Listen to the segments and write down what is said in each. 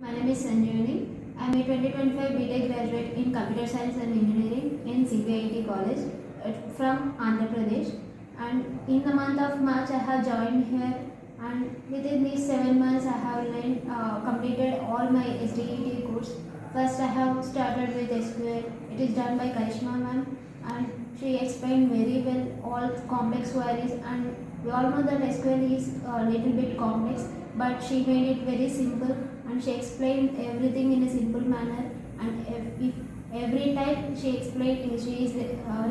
My name is Sanjeevani. I am a 2025 B.TECH graduate in Computer Science and Engineering in CBIT College from Andhra Pradesh. And in the month of March, I have joined here. And within these 7 months, I have completed all my SDET course. First, I have started with SQL. It is done by Karishma ma'am, and she explained very well all complex queries. And we all know that SQL is a little bit complex, but she made it very simple, and she explained everything in a simple manner. And if every time she explained, she is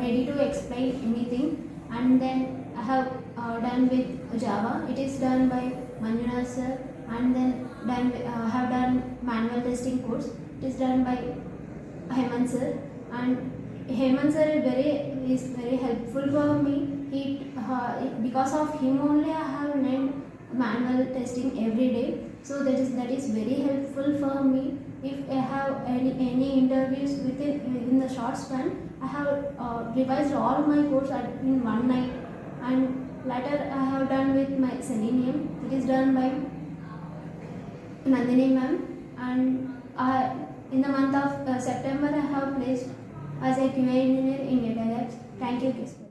ready to explain anything. And then I have done with Java. It is done by Manjuna sir, and then have done manual testing course. It is done by Hemant sir, and Hemant sir is very helpful for me. Because of him only I have learned manual testing every day. So that is very helpful for me. If I have any interviews in the short span, I have revised all my course in one night. And later I have done with my Selenium. It is done by Nandini ma'am, and in the month of September I have placed as a QA engineer in D.SANJEEVANI. Thank you, Qspiders.